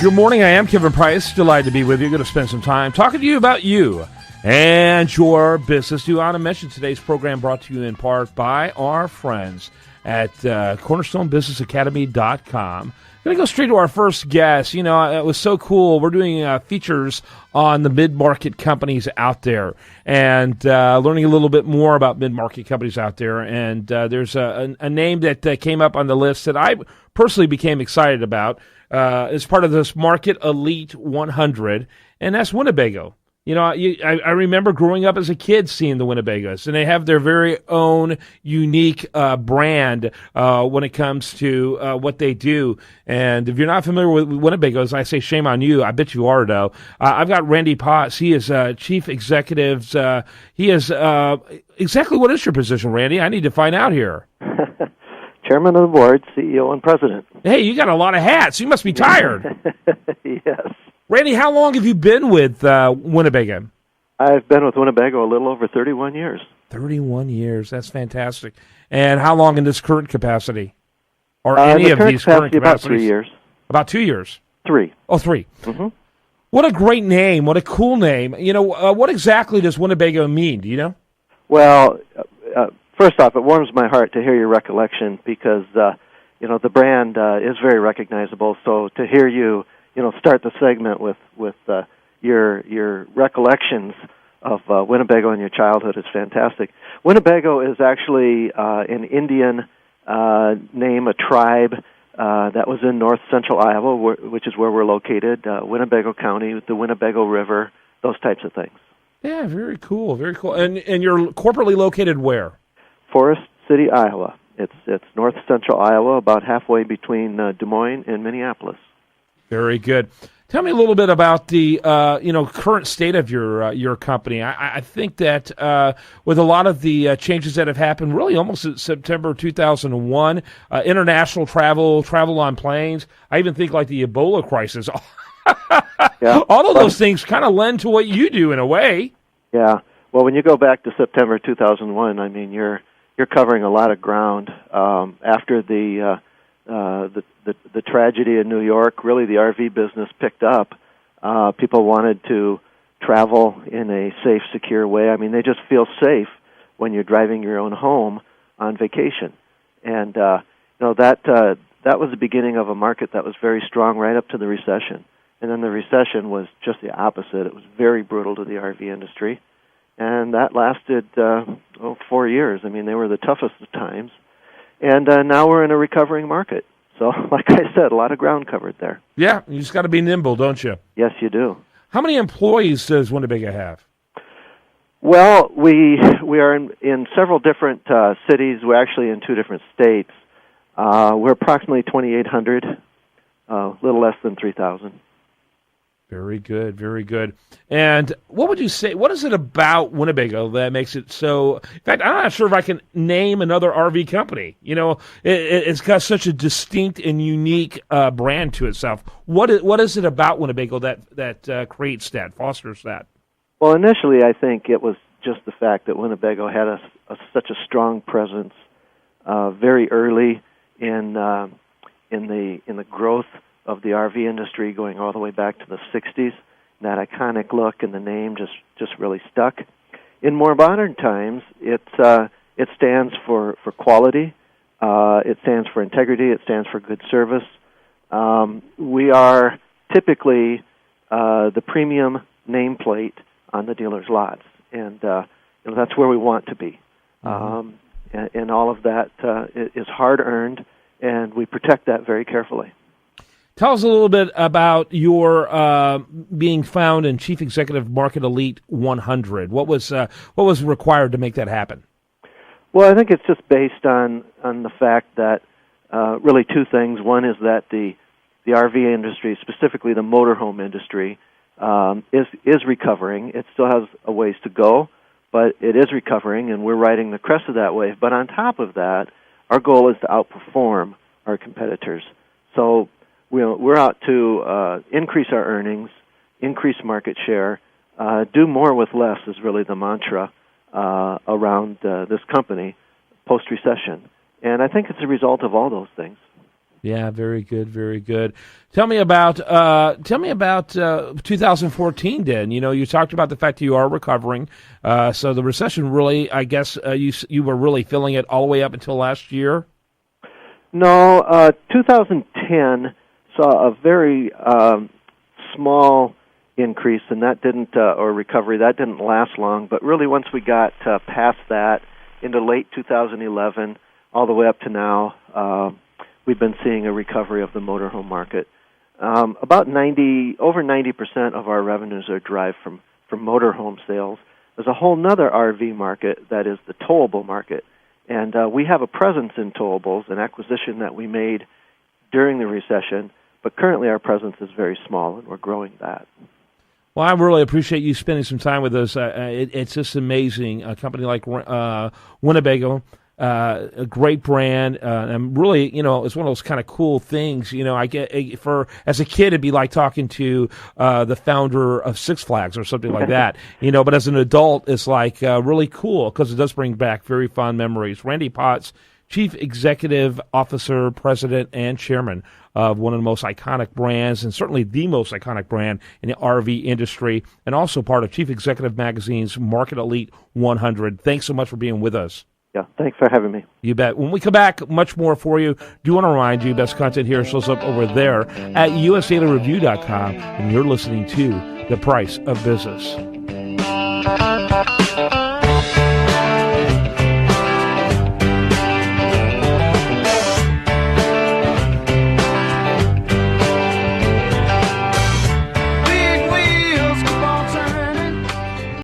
Good morning. I am Kevin Price. Delighted to be with you. Going to spend some time talking to you about you and your business. Do want to mention today's program brought to you in part by our friends at CornerstoneBusinessAcademy.com. Going to go straight to our first guest. You know, it was so cool. We're doing features on the mid-market companies out there and learning a little bit more about mid-market companies out there. And there's a name that came up on the list that I personally became excited about as part of this Market Elite 100, and that's Winnebago. You know, I remember growing up as a kid seeing the Winnebagos, and they have their very own unique brand when it comes to what they do. And if you're not familiar with Winnebagos, I say shame on you. I bet you are, though. I've got Randy Potts. He is Chief Executive. He is exactly what is your position, Randy? I need to find out here. Chairman of the board, CEO, and president. Hey, you got a lot of hats. You must be tired. Yes. Randy, how long have you been with Winnebago? I've been with Winnebago a little over 31 years. 31 years. That's fantastic. And how long in this current capacity? Or any of these current capacities? About 3 years. About 2 years? 3. Oh, 3. Mm-hmm. What a great name. What a cool name. You know, what exactly does Winnebago mean? Do you know? Well, first off, it warms my heart to hear your recollection because, you know, the brand is very recognizable. So to hear you, start the segment with your recollections of Winnebago and your childhood is fantastic. Winnebago is actually an Indian name, a tribe that was in north central Iowa, which is where we're located, Winnebago County, the Winnebago River, those types of things. Yeah, very cool, very cool. And you're corporately located where? Forest City, Iowa. It's north central Iowa, about halfway between Des Moines and Minneapolis. Very good. Tell me a little bit about the current state of your company. I think that with a lot of the changes that have happened, really almost since September 2001, international travel on planes. I even think like the Ebola crisis. Yeah. All of those things kind of lend to what you do in a way. Yeah. Well, when you go back to September 2001, I mean you're covering a lot of ground after the tragedy in New York. Really, the RV business picked up. People wanted to travel in a safe, secure way. I mean, they just feel safe when you're driving your own home on vacation. And that was the beginning of a market that was very strong right up to the recession. And then the recession was just the opposite. It was very brutal to the RV industry. And that lasted 4 years. I mean, they were the toughest of times. And now we're in a recovering market. So, like I said, a lot of ground covered there. Yeah, you just got to be nimble, don't you? Yes, you do. How many employees does Winnebago have? Well, we are in several different cities. We're actually in 2 different states. We're approximately 2,800, a little less than 3,000. Very good, very good. And what would you say, what is it about Winnebago that makes it so, in fact, I'm not sure if I can name another RV company. You know, it's got such a distinct and unique brand to itself. What is it about Winnebago that creates that, fosters that? Well, initially, I think it was just the fact that Winnebago had such a strong presence very early in the growth of the RV industry, going all the way back to the 60s. That iconic look and the name just really stuck. In more modern times, it stands for quality. It stands for integrity. It stands for good service. We are typically the premium nameplate on the dealer's lots, and that's where we want to be. And all of that is hard-earned, and we protect that very carefully. Tell us a little bit about your being found in Chief Executive Market Elite 100. What was required to make that happen? Well, I think it's just based on the fact that really 2 things. One is that the RV industry, specifically the motorhome industry, is recovering. It still has a ways to go, but it is recovering, and we're riding the crest of that wave. But on top of that, our goal is to outperform our competitors. So we're out to increase our earnings, increase market share, do more with less is really the mantra around this company post-recession. And I think it's a result of all those things. Yeah, very good, very good. Tell me about 2014. Then you talked about the fact that you are recovering. So the recession really, I guess, you were really feeling it all the way up until last year. No, 2010 saw a very small increase, and that didn't or recovery that didn't last long. But really, once we got past that into late 2011, all the way up to now. We've been seeing a recovery of the motorhome market. Over 90% of our revenues are derived from motorhome sales. There's a whole nother RV market that is the towable market, and we have a presence in towables, an acquisition that we made during the recession, but currently our presence is very small, and we're growing that. Well, I really appreciate you spending some time with us. It's just amazing. A company like Winnebago, a great brand, and really, it's one of those kind of cool things. I get as a kid, it'd be like talking to the founder of Six Flags or something like that. But as an adult, it's like really cool because it does bring back very fond memories. Randy Potts, Chief Executive Officer, President, and Chairman of one of the most iconic brands, and certainly the most iconic brand in the RV industry, and also part of Chief Executive Magazine's Market Elite 100. Thanks so much for being with us. Yeah, thanks for having me. You bet. When we come back, much more for you. Do want to remind you, best content here shows up over there at USDailyReview.com, and you're listening to The Price of Business.